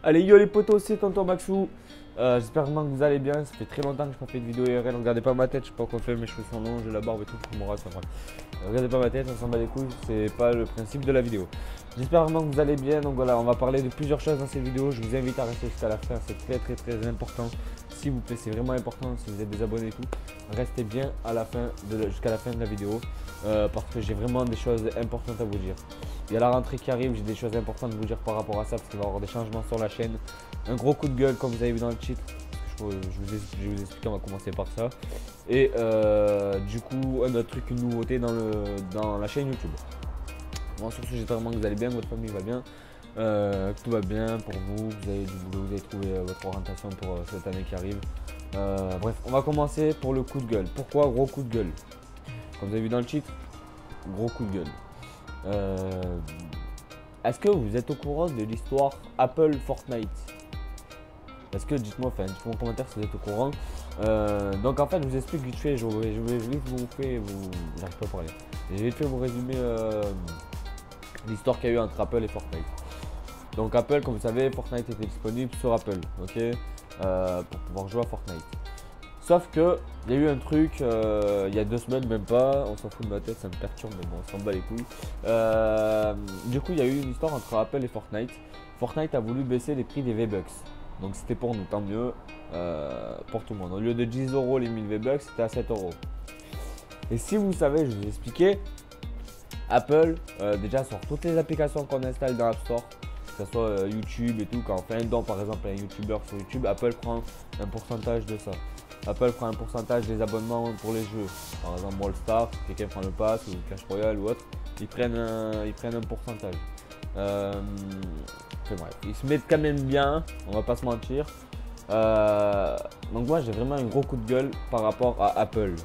Allez, yo les potos, c'est Tonton Maxou. J'espère vraiment que vous allez bien. Ça fait très longtemps que je n'ai pas fait de vidéo IRL. Regardez pas ma tête, je sais pas quoi faire, mes cheveux sont longs, j'ai la barbe et tout, je me rase, enfin, bref. Regardez pas ma tête, on s'en bat les couilles, c'est pas le principe de la vidéo. J'espère vraiment que vous allez bien. Donc voilà, on va parler de plusieurs choses dans cette vidéo. Je vous invite à rester jusqu'à la fin, c'est très important. S'il vous plaît, c'est vraiment important. Si vous êtes des abonnés et tout, restez bien à la fin jusqu'à la fin de la vidéo. Parce que j'ai vraiment des choses importantes à vous dire. Il y a la rentrée qui arrive, j'ai des choses importantes à vous dire par rapport à ça, parce qu'il va y avoir des changements sur la chaîne. Un gros coup de gueule, comme vous avez vu dans le titre. Je vais vous expliquer, on va commencer par ça. Et du coup, un autre truc, une nouveauté dans la chaîne YouTube. Bon, sur ce, j'espère vraiment que vous allez bien, que votre famille va bien, que tout va bien pour vous, que vous avez du boulot, vous avez trouvé votre orientation pour cette année qui arrive. Bref, on va commencer pour le coup de gueule. Pourquoi gros coup de gueule? Comme vous avez vu dans le titre, gros coup de gueule. Est-ce que vous êtes au courant de l'histoire Apple Fortnite? Est-ce que dites-moi en commentaire si vous êtes au courant. Donc en fait, je vous explique vite fait. Je vais vite vous faire, j'arrive pas à parler. Je vais vite fait vous résumer l'histoire qu'il y a eu entre Apple et Fortnite. Donc Apple, comme vous savez, Fortnite était disponible sur Apple, ok, pour pouvoir jouer à Fortnite. Sauf que il y a eu un truc il y a 2 semaines, même pas, on s'en fout de ma tête, ça me perturbe, mais bon, on s'en bat les couilles. Du coup, il y a eu une histoire entre Apple et Fortnite. Fortnite a voulu baisser les prix des V-Bucks. Donc c'était pour nous, tant mieux pour tout le monde. Au lieu de 10 euros les 1000 V-Bucks, c'était à 7 euros. Et si vous savez, je vous ai expliqué, Apple, déjà sur toutes les applications qu'on installe dans l'App Store, que ce soit YouTube et tout, quand on fait un don par exemple à un YouTuber sur YouTube, Apple prend un pourcentage de ça. Apple prend un pourcentage des abonnements pour les jeux. Par exemple, Brawl Stars, quelqu'un prend le pass ou Clash Royale ou autre, ils prennent un pourcentage. Bref, ils se mettent quand même bien, on va pas se mentir. Donc moi j'ai vraiment un gros coup de gueule par rapport à Apple.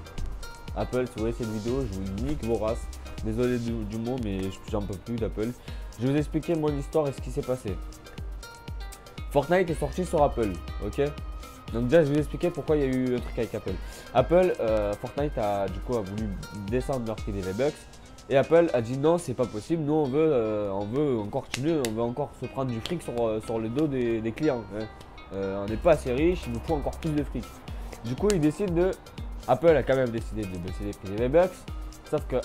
Apple, si vous voyez cette vidéo, je vous nique vos races. Désolé du mot, mais j'en peux plus d'Apple. Je vais vous expliquer mon histoire et ce qui s'est passé. Fortnite est sorti sur Apple, ok. Donc déjà je vais vous expliquer pourquoi il y a eu le truc avec Apple. Fortnite a voulu descendre leur prix des V-Bucks. Et Apple a dit non, c'est pas possible, nous on veut encore continuer, on veut encore se prendre du fric sur le dos des clients. Hein. On n'est pas assez riche, il nous faut encore plus de fric. Du coup, Apple a quand même décidé de baisser les prix des V-Bucks, sauf que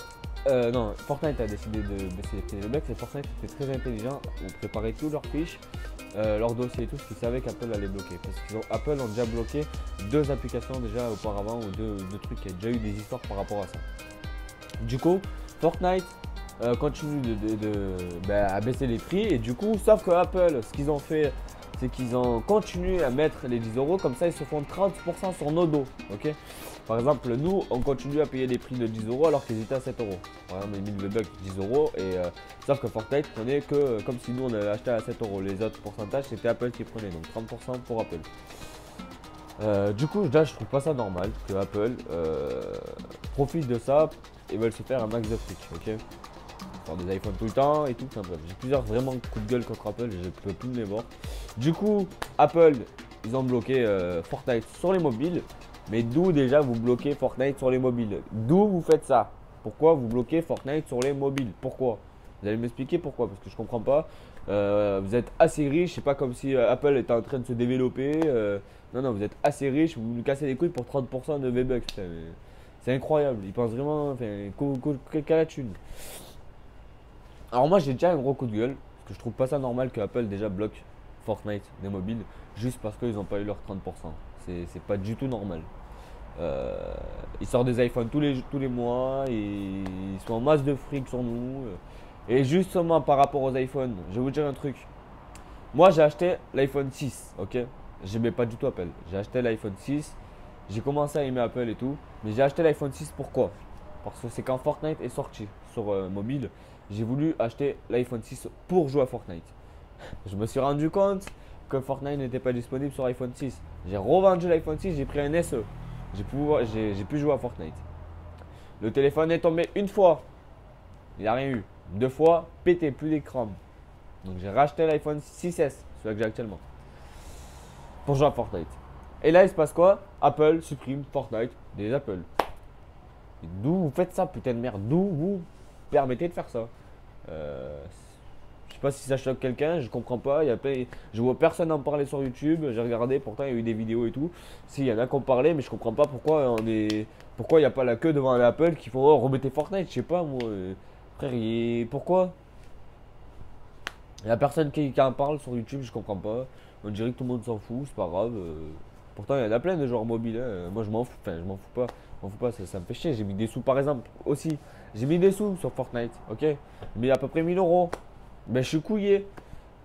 non, Fortnite a décidé de baisser les prix des V-Bucks et Fortnite était très intelligent, ils préparaient tous leurs fiches, leurs dossiers et tout, ce qu'ils savaient qu'Apple allait bloquer. Parce que Apple ont déjà bloqué 2 applications déjà auparavant, ou deux trucs, il y a déjà eu des histoires par rapport à ça. Du coup, Fortnite continue à baisser les prix et du coup, sauf que Apple, ce qu'ils ont fait, c'est qu'ils ont continué à mettre les 10 euros, comme ça ils se font 30% sur nos dos, ok. Par exemple, nous, on continue à payer des prix de 10 euros alors qu'ils étaient à 7 euros. Par exemple, les 1000 V-Bucks, 10 euros, et sauf que Fortnite prenait que comme si nous on avait acheté à 7 euros. Les autres pourcentages, c'était Apple qui prenait, donc 30% pour Apple. Du coup, là, je trouve pas ça normal que Apple profite de ça et veulent se faire un max de fric, ok. Faire des iPhones tout le temps et tout, enfin bref. J'ai plusieurs vraiment coups de gueule contre Apple, je peux plus me les voir. Du coup, Apple, ils ont bloqué Fortnite sur les mobiles. Mais d'où déjà vous bloquez Fortnite sur les mobiles? D'où vous faites ça? Pourquoi vous bloquez Fortnite sur les mobiles? Pourquoi? Vous allez m'expliquer pourquoi? Parce que je comprends pas. Vous êtes assez riche, c'est pas comme si Apple était en train de se développer. Non, vous êtes assez riche, vous nous cassez les couilles pour 30% de V-Bucks. C'est incroyable, ils pensent vraiment qu'à la thune. Alors moi j'ai déjà un gros coup de gueule, parce que je trouve pas ça normal que Apple déjà bloque Fortnite des mobiles, juste parce qu'ils n'ont pas eu leurs 30%. C'est pas du tout normal. Ils sortent des iPhones tous les mois, et ils sont en masse de fric sur nous. Et justement par rapport aux iPhones, je vais vous dire un truc. Moi j'ai acheté l'iPhone 6, ok. J'aimais pas du tout Apple. J'ai acheté l'iPhone 6, j'ai commencé à aimer Apple et tout. Mais j'ai acheté l'iPhone 6 pourquoi? Parce que c'est quand Fortnite est sorti sur mobile, j'ai voulu acheter l'iPhone 6 pour jouer à Fortnite. Je me suis rendu compte que Fortnite n'était pas disponible sur iPhone 6. J'ai revendu l'iPhone 6, j'ai pris un SE. J'ai pu jouer à Fortnite. Le téléphone est tombé une fois, il n'y a rien eu. 2 fois, pété, plus d'écran. Donc j'ai racheté l'iPhone 6S, celui que j'ai actuellement, pour jouer à Fortnite. Et là il se passe quoi? Apple supprime Fortnite des Apple. D'où vous faites ça, putain de merde? D'où vous permettez de faire ça? Je sais sais pas si ça choque quelqu'un, je comprends pas. Je vois personne en parler sur YouTube. J'ai regardé, pourtant il y a eu des vidéos et tout. Si, il y en a qui en parlaient, mais je comprends pas pourquoi il n'y a pas la queue devant l'Apple qui font oh, remettez Fortnite. Je sais pas moi. Frère, pourquoi? Il y a personne qui en parle sur YouTube, je comprends pas. On dirait que tout le monde s'en fout, c'est pas grave. Pourtant, il y en a plein de joueurs mobiles, hein. Moi, je m'en fous. Enfin, je m'en fous pas. Je m'en fous pas, ça me fait chier. J'ai mis des sous, par exemple, aussi. J'ai mis des sous sur Fortnite, ok? J'ai mis à peu près 1000 euros. Ben, je suis couillé.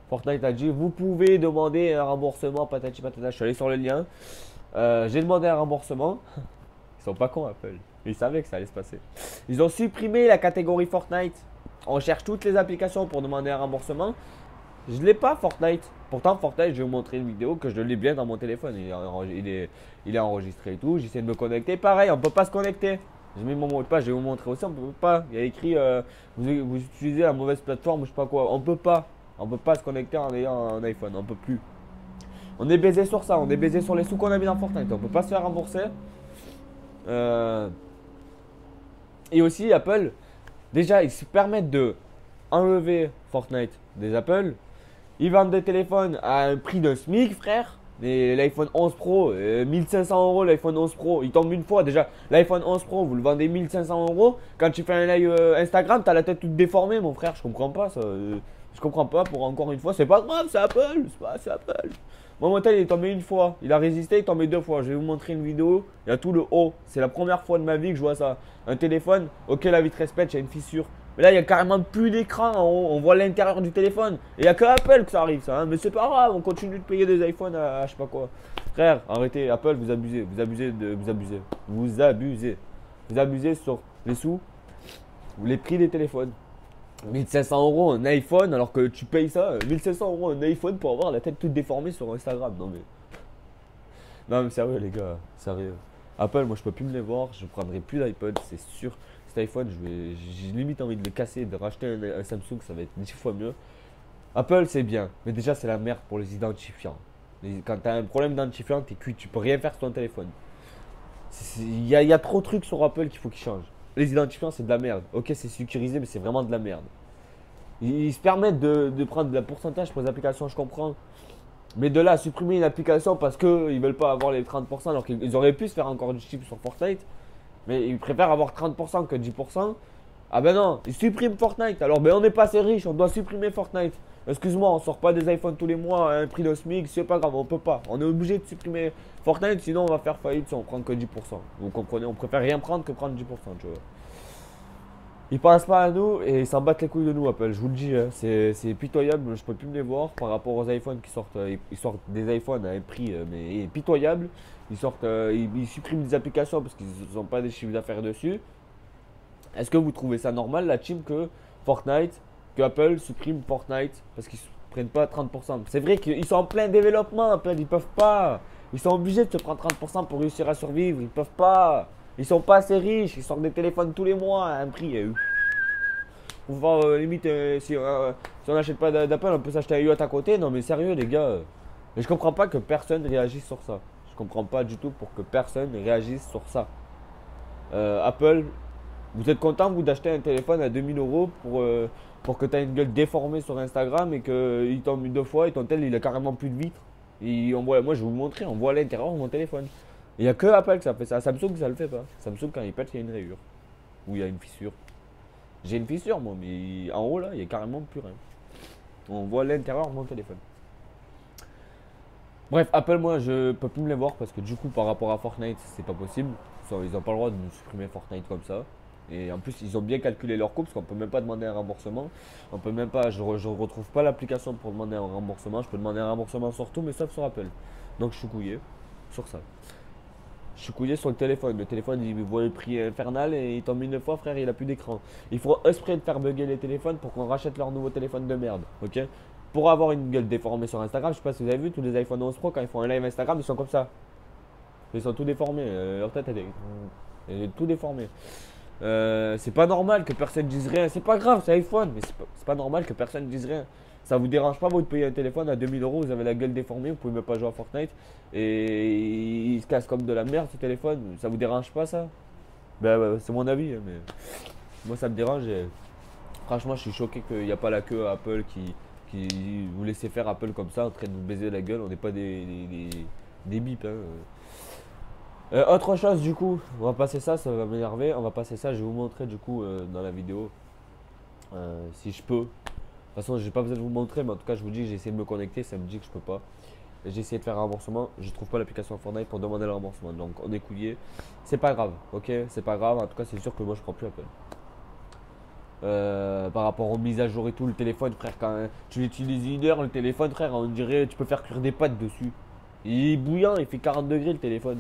Fortnite a dit, vous pouvez demander un remboursement, patati patata. Je suis allé sur le lien. J'ai demandé un remboursement. Ils sont pas cons, Apple. Ils savaient que ça allait se passer. Ils ont supprimé la catégorie Fortnite. On cherche toutes les applications pour demander un remboursement. Je l'ai pas Fortnite. Pourtant Fortnite, je vais vous montrer une vidéo que je l'ai bien dans mon téléphone. Il est enregistré et tout. J'essaie de me connecter. Pareil, on peut pas se connecter. J'ai mis mon mot de passe, je vais vous montrer aussi. On peut pas. Il y a écrit vous utilisez la mauvaise plateforme ou je sais pas quoi. On peut pas. On peut pas se connecter en ayant un iPhone. On peut plus. On est baisé sur ça. On est baisé sur les sous qu'on a mis dans Fortnite. On peut pas se faire rembourser. Et aussi Apple. Déjà, ils se permettent de enlever Fortnite des Apple. Ils vendent des téléphones à un prix de SMIC, frère. L'iPhone 11 Pro, 1500 euros l'iPhone 11 Pro. Il tombe une fois déjà. L'iPhone 11 Pro, vous le vendez 1500 euros. Quand tu fais un live Instagram, t'as la tête toute déformée, mon frère. Je comprends pas ça. Je comprends pas pour encore une fois. C'est pas grave, c'est Apple. C'est Apple. Moi, mon tel, il est tombé une fois. Il a résisté, il est tombé deux fois. Je vais vous montrer une vidéo. Il y a tout le haut. C'est la première fois de ma vie que je vois ça. Un téléphone, ok, la vitre respect, il y a une fissure. Mais là, il n'y a carrément plus d'écran en haut. On voit l'intérieur du téléphone. Et il n'y a que Apple que ça arrive, ça. Hein. Mais c'est pas grave, on continue de payer des iPhones à je sais pas quoi. Frère, arrêtez. Apple, vous abusez. Vous abusez. Vous abusez. Vous abusez sur les sous, les prix des téléphones. 1500 euros un iPhone alors que tu payes ça. 1500 euros un iPhone pour avoir la tête toute déformée sur Instagram. Non mais sérieux les gars. Sérieux. Apple, moi je peux plus me les voir. Je prendrai plus d'iPod, c'est sûr. Cet iPhone, j'ai limite envie de le casser, de racheter un Samsung, ça va être 10 fois mieux. Apple, c'est bien, mais déjà, c'est la merde pour les identifiants. Quand tu as un problème d'identifiant, t'es cuit, tu peux rien faire sur ton téléphone. Il y a trop de trucs sur Apple qu'il faut qu'ils changent. Les identifiants, c'est de la merde. Ok, c'est sécurisé, mais c'est vraiment de la merde. Ils se permettent de prendre de la pourcentage pour les applications, je comprends. Mais de là à supprimer une application parce qu'ils veulent pas avoir les 30%, alors qu'ils auraient pu se faire encore du chip sur Fortnite. Mais ils préfèrent avoir 30% que 10%. Ah ben non, ils suppriment Fortnite. Alors ben on n'est pas assez riche, on doit supprimer Fortnite. Excuse-moi, on sort pas des iPhones tous les mois à un prix de SMIC, c'est pas grave, on peut pas. On est obligé de supprimer Fortnite, sinon on va faire faillite si on prend que 10%. Vous comprenez, on préfère rien prendre que prendre 10%, tu vois. Ils pensent pas à nous et ils s'en battent les couilles de nous, Apple. Je vous le dis, hein, c'est pitoyable. Je peux plus me les voir par rapport aux iPhones qui sortent. Ils sortent des iPhones à un prix mais pitoyable. Ils suppriment des applications parce qu'ils n'ont pas des chiffres d'affaires dessus. Est-ce que vous trouvez ça normal, la team, que Apple supprime Fortnite parce qu'ils ne prennent pas 30%? C'est vrai qu'ils sont en plein développement, Apple. Ils peuvent pas. Ils sont obligés de se prendre 30% pour réussir à survivre. Ils peuvent pas. Ils sont pas assez riches, ils sortent des téléphones tous les mois à un prix. Pour voir limite si on n'achète pas d'Apple, on peut s'acheter un yacht à côté. Non mais sérieux les gars. Mais je comprends pas que personne réagisse sur ça. Je comprends pas du tout pour que personne réagisse sur ça. Apple, vous êtes content vous d'acheter un téléphone à 2000 euros pour que tu aies une gueule déformée sur Instagram et qu'il tombe deux fois et ton tel il a carrément plus de vitre. Moi je vais vous le montrer, on voit l'intérieur de mon téléphone. Il n'y a que Apple que ça fait ça. Samsung, ça le fait pas. Samsung, quand il pète, il y a une rayure. Ou il y a une fissure. J'ai une fissure, moi, mais en haut, là, il n'y a carrément plus rien. On voit l'intérieur de mon téléphone. Bref, Apple, moi, je peux plus me les voir parce que du coup, par rapport à Fortnite, c'est pas possible. Ils n'ont pas le droit de nous supprimer Fortnite comme ça. Et en plus, ils ont bien calculé leur coût parce qu'on peut même pas demander un remboursement. On peut même pas, je retrouve pas l'application pour demander un remboursement. Je peux demander un remboursement sur tout, mais sauf sur Apple. Donc, je suis couillé sur ça. Je suis couillé sur le téléphone. Le téléphone, il voit le prix infernal et il tombe une fois, frère, il a plus d'écran. Il faut esprit de faire bugger les téléphones pour qu'on rachète leur nouveau téléphone de merde. Ok? Pour avoir une gueule déformée sur Instagram, je sais pas si vous avez vu, tous les iPhone 11 Pro, quand ils font un live Instagram, ils sont comme ça. Ils sont tout déformés. Leur tête, elle est tout déformée. C'est pas normal que personne dise rien. C'est pas grave, c'est iPhone, mais c'est pas normal que personne dise rien. Ça vous dérange pas, vous de payer un téléphone à 2000 euros, vous avez la gueule déformée, vous pouvez même pas jouer à Fortnite et il se casse comme de la merde ce téléphone. Ça vous dérange pas ça? Ben, c'est mon avis, mais moi ça me dérange et franchement je suis choqué qu'il n'y a pas la queue à Apple qui vous laissez faire Apple comme ça en train de vous baiser la gueule. On n'est pas des bips. Hein. Autre chose du coup, on va passer ça va m'énerver. On va passer ça, je vais vous montrer du coup dans la vidéo si je peux. De toute façon, j'ai pas besoin de vous montrer, mais en tout cas, je vous dis que j'ai essayé de me connecter, ça me dit que je peux pas. J'ai essayé de faire un remboursement, je trouve pas l'application Fortnite pour demander le remboursement. Donc on est couillé. C'est pas grave, ok? C'est pas grave, en tout cas, c'est sûr que moi je prends plus Apple. Par rapport aux mises à jour et tout, le téléphone, frère, quand tu l'utilises 1 heure, le téléphone, frère, on dirait tu peux faire cuire des pâtes dessus. Il est bouillant, il fait 40 degrés le téléphone.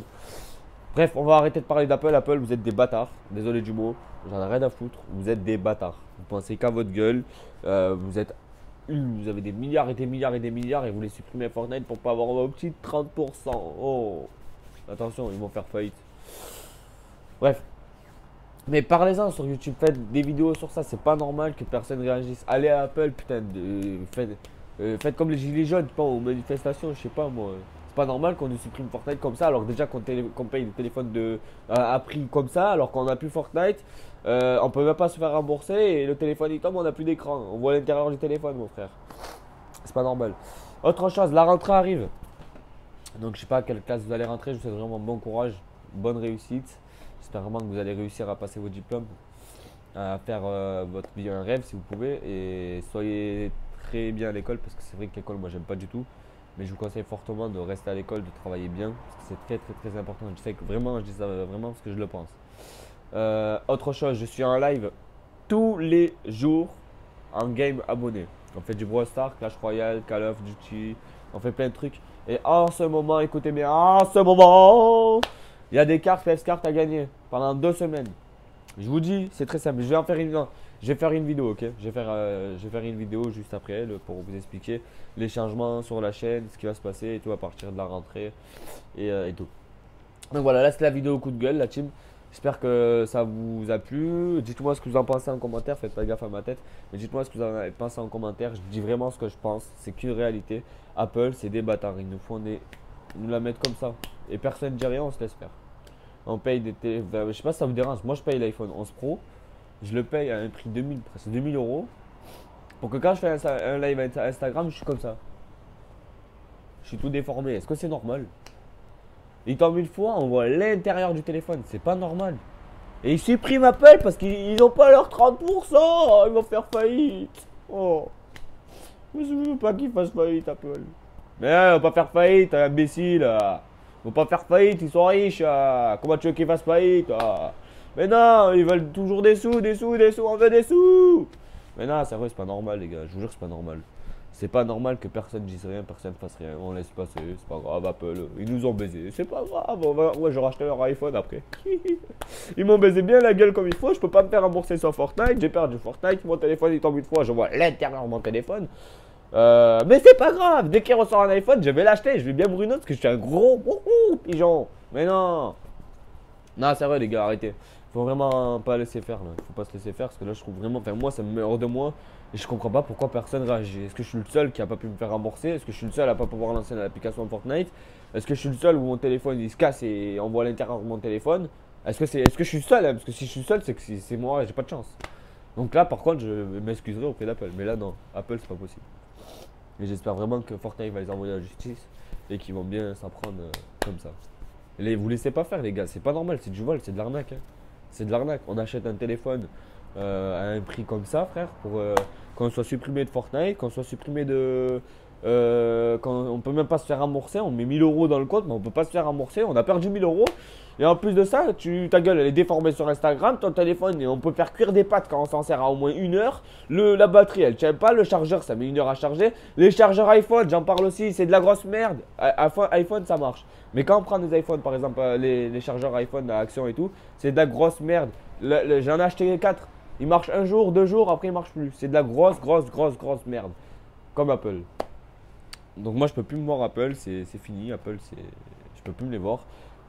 Bref, on va arrêter de parler d'Apple. Apple, vous êtes des bâtards. Désolé du mot, j'en ai rien à foutre. Vous êtes des bâtards. Vous pensez qu'à votre gueule. Vous avez des milliards et des milliards et des milliards et vous les supprimez Fortnite pour pas avoir vos petits 30%. Oh, attention, ils vont faire faillite. Bref. Mais parlez-en sur YouTube, faites des vidéos sur ça, c'est pas normal que personne réagisse. Allez à Apple, putain, faites comme les gilets jaunes, pas aux manifestations, je sais pas moi. C'est pas normal qu'on nous supprime Fortnite comme ça, alors déjà qu'on paye des téléphones à prix comme ça, alors qu'on a plus Fortnite, on peut même pas se faire rembourser et le téléphone il tombe, on a plus d'écran, on voit l'intérieur du téléphone mon frère. C'est pas normal. Autre chose, la rentrée arrive. Donc je sais pas à quelle classe vous allez rentrer, je vous souhaite vraiment bon courage, bonne réussite. J'espère vraiment que vous allez réussir à passer vos diplômes, à faire votre vie un rêve si vous pouvez. Et soyez très bien à l'école parce que c'est vrai que l'école moi j'aime pas du tout. Mais je vous conseille fortement de rester à l'école, de travailler bien. Parce que c'est très très très important. Je sais que vraiment je dis ça vraiment parce que je le pense. Autre chose, je suis en live tous les jours en game abonné. On fait du Brawl Stars, Clash Royale, Call of Duty, on fait plein de trucs. Et en ce moment, écoutez bien, en ce moment, il y a des cartes PS-Cartes à gagner pendant 2 semaines. Je vous dis, c'est très simple. Je vais en faire je vais faire une vidéo, ok? Je vais faire une vidéo juste après pour vous expliquer les changements sur la chaîne, ce qui va se passer et tout à partir de la rentrée et tout. Donc voilà, là c'est la vidéo coup de gueule, la team. J'espère que ça vous a plu. Dites-moi ce que vous en pensez en commentaire. Faites pas gaffe à ma tête. Mais dites-moi ce que vous en avez pensé en commentaire. Je dis vraiment ce que je pense. C'est qu'une réalité. Apple, c'est des bâtards. Ils nous la mettent comme ça. Et personne ne dit rien, on se laisse faire. On paye des téléphones. Je sais pas si ça vous dérange. Moi, je paye l'iPhone 11 Pro. Je le paye à un prix de presque 2000 euros. Pour que quand je fais un live Instagram, je suis comme ça. Je suis tout déformé. Est-ce que c'est normal? Il tombe une fois, on voit l'intérieur du téléphone. C'est pas normal. Et ils suppriment Apple parce qu'ils n'ont pas leurs 30%. Ils vont faire faillite. Oh. Mais je veux pas qu'ils fassent faillite, Apple. Mais ils vont pas faire faillite, imbécile. Ils vont pas faire faillite, ils sont riches. Comment tu veux qu'ils fassent faillite? Mais non, ils veulent toujours des sous, des sous, des sous, on veut des sous. Mais non, c'est vrai, c'est pas normal, les gars. Je vous jure, c'est pas normal. C'est pas normal que personne dise rien, personne fasse rien. On laisse passer, c'est pas grave, Apple. Ils nous ont baisé, c'est pas grave. Ouais, je racheter leur iPhone après. Ils m'ont baisé bien la gueule comme il faut. Je peux pas me faire rembourser sur Fortnite. J'ai perdu Fortnite. Mon téléphone il tombe une fois, je vois l'intérieur de mon téléphone. Mais c'est pas grave. Dès qu'il ressort un iPhone, je vais l'acheter. Je vais bien brûler parce que je suis un gros pigeon. Mais non. Non, c'est vrai, les gars, arrêtez. Faut vraiment pas laisser faire là. Faut pas se laisser faire parce que là, je trouve vraiment. Enfin, moi, ça me met hors de moi. Et je comprends pas pourquoi personne réagit. Est-ce que je suis le seul qui a pas pu me faire rembourser? Est-ce que je suis le seul à pas pouvoir lancer l'application Fortnite? Est-ce que je suis le seul où mon téléphone il se casse et on voit l'intérieur de mon téléphone? Est-ce que je suis le seul hein? Parce que si je suis le seul, c'est que c'est moi, j'ai pas de chance. Donc là, par contre, je m'excuserai auprès d'Apple. Mais là, non, Apple, c'est pas possible. Et j'espère vraiment que Fortnite va les envoyer à la justice et qu'ils vont bien s'en prendre comme ça. Vous laissez pas faire, les gars, c'est pas normal, c'est du vol, c'est de l'arnaque. Hein. C'est de l'arnaque. On achète un téléphone à un prix comme ça, frère, pour qu'on soit supprimé de Fortnite, qu'on soit supprimé de. Quand on peut même pas se faire rembourser, on met 1000 euros dans le compte, mais on peut pas se faire rembourser, on a perdu 1000 euros. Et en plus de ça, ta gueule elle est déformée sur Instagram, ton téléphone, et on peut faire cuire des pâtes quand on s'en sert à au moins 1 heure. La batterie elle tient pas, le chargeur ça met 1 heure à charger. Les chargeurs iPhone, j'en parle aussi, c'est de la grosse merde. iPhone ça marche. Mais quand on prend des iPhones, par exemple, les chargeurs iPhone à Action et tout, c'est de la grosse merde. J'en ai acheté 4. Ils marchent un jour, 2 jours, après ils marchent plus. C'est de la grosse merde. Comme Apple. Donc moi je peux plus me voir Apple, c'est fini. Apple, je peux plus me les voir.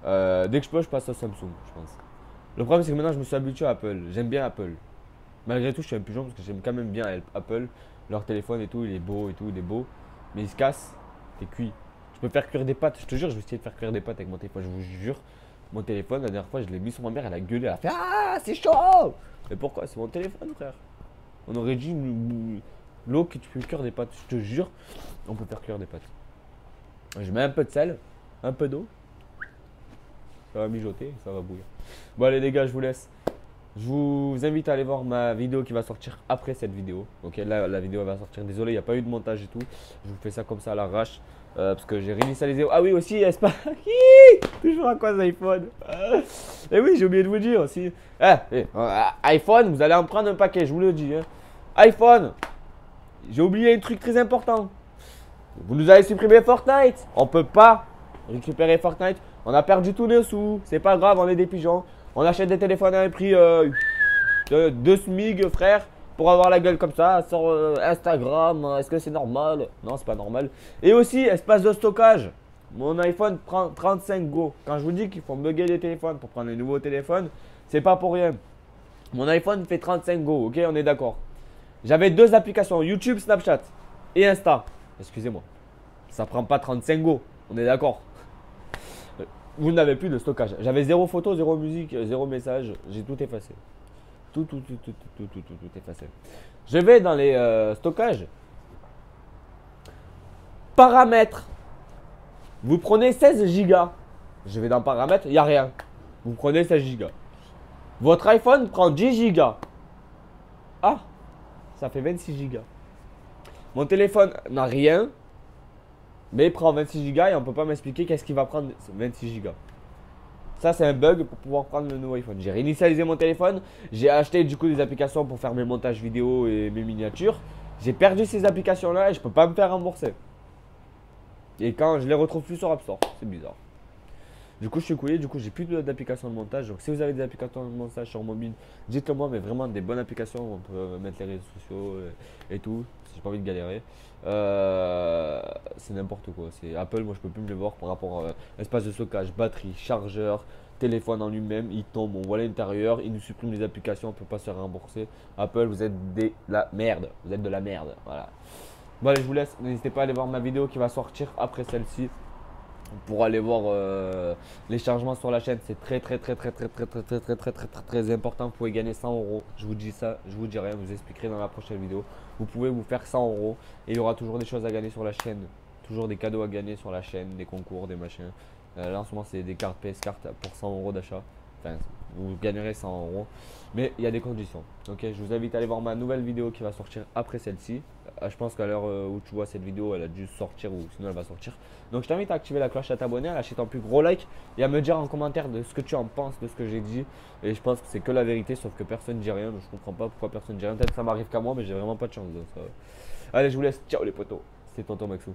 Dès que je peux, je passe à Samsung, je pense. Le problème c'est que maintenant je me suis habitué à Apple. J'aime bien Apple. Malgré tout, je suis un pigeon parce que j'aime quand même bien Apple. Leur téléphone et tout, il est beau et tout, il est beau. Mais il se casse, t'es cuit. Je peux faire cuire des pâtes, je te jure, je vais essayer de faire cuire des pâtes avec mon téléphone, je vous jure. Mon téléphone, la dernière fois, je l'ai mis sur ma mère, elle a gueulé, elle a fait ah, c'est chaud. Mais pourquoi? C'est mon téléphone, frère. On aurait dit L'eau qui tu peux cuire des pâtes, je te jure, on peut faire cuire des pâtes. Je mets un peu de sel, un peu d'eau. Ça va mijoter, ça va bouillir. Bon allez les gars, je vous laisse. Je vous invite à aller voir ma vidéo qui va sortir après cette vidéo. Ok, là la vidéo va sortir. Désolé, il n'y a pas eu de montage et tout. Je vous fais ça comme ça à l'arrache. Parce que j'ai réinitialisé. Ah oui aussi, est-ce pas toujours à quoi iPhone. Et oui, j'ai oublié de vous dire aussi. iPhone, vous allez en prendre un paquet, je vous le dis. Hein. iPhone, j'ai oublié un truc très important. Vous nous avez supprimé Fortnite. On peut pas récupérer Fortnite. On a perdu tous nos sous. C'est pas grave, on est des pigeons. On achète des téléphones à un prix de 2 SMIG, frère, pour avoir la gueule comme ça sur Instagram. Est-ce que c'est normal? Non, c'est pas normal. Et aussi, espace de stockage. Mon iPhone prend 35 Go. Quand je vous dis qu'il faut bugger les téléphones pour prendre les nouveaux téléphones, c'est pas pour rien. Mon iPhone fait 35 Go, ok, on est d'accord. J'avais 2 applications, YouTube, Snapchat et Insta. Excusez-moi. Ça prend pas 35 Go, on est d'accord. Vous n'avez plus de stockage. J'avais 0 photo, 0 musique, 0 message. J'ai tout effacé. Tout effacé. Je vais dans les stockages. Paramètres. Vous prenez 16 gigas. Je vais dans paramètres, il n'y a rien. Vous prenez 16 gigas. Votre iPhone prend 10 gigas. Ah, ça fait 26 gigas. Mon téléphone n'a rien. Mais il prend 26 gigas et on ne peut pas m'expliquer qu'est-ce qui va prendre 26 gigas. Ça, c'est un bug pour pouvoir prendre le nouveau iPhone. J'ai réinitialisé mon téléphone. J'ai acheté du coup des applications pour faire mes montages vidéo et mes miniatures. J'ai perdu ces applications-là et je ne peux pas me faire rembourser. Et quand je les retrouve plus sur App Store, c'est bizarre. Du coup, je suis couillé. Du coup, j'ai plus d'applications de montage. Donc, si vous avez des applications de montage sur mobile, dites-le moi. Mais vraiment des bonnes applications. On peut mettre les réseaux sociaux et tout. Si j'ai pas envie de galérer. C'est n'importe quoi. C'est Apple. Moi, je peux plus me les voir par rapport à espace de stockage, batterie, chargeur, téléphone en lui-même. Il tombe. On voit l'intérieur. Il nous supprime les applications. On peut pas se faire rembourser. Apple, vous êtes de la merde. Vous êtes de la merde. Voilà. Bon, allez, je vous laisse. N'hésitez pas à aller voir ma vidéo qui va sortir après celle-ci. Pour aller voir les changements sur la chaîne, c'est très important. Vous pouvez gagner 100 euros. Je vous dis ça, je vous dis rien, je vous expliquerai dans la prochaine vidéo. Vous pouvez vous faire 100 euros et il y aura toujours des choses à gagner sur la chaîne. Toujours des cadeaux à gagner sur la chaîne, des concours, des machins. Là en ce moment, c'est des cartes PS Card pour 100 euros d'achat. Enfin, vous gagnerez 100 euros. Mais il y a des conditions. Ok, je vous invite à aller voir ma nouvelle vidéo qui va sortir après celle-ci. Je pense qu'à l'heure où tu vois cette vidéo, elle a dû sortir ou sinon elle va sortir. Donc je t'invite à activer la cloche, à t'abonner, à lâcher ton plus gros like et à me dire en commentaire de ce que tu en penses de ce que j'ai dit. Et je pense que c'est que la vérité, sauf que personne ne dit rien. Donc je comprends pas pourquoi personne ne dit rien. Peut-être que ça m'arrive qu'à moi, mais j'ai vraiment pas de chance. Donc, allez, je vous laisse. Ciao les potos. C'était Tonton Maxou.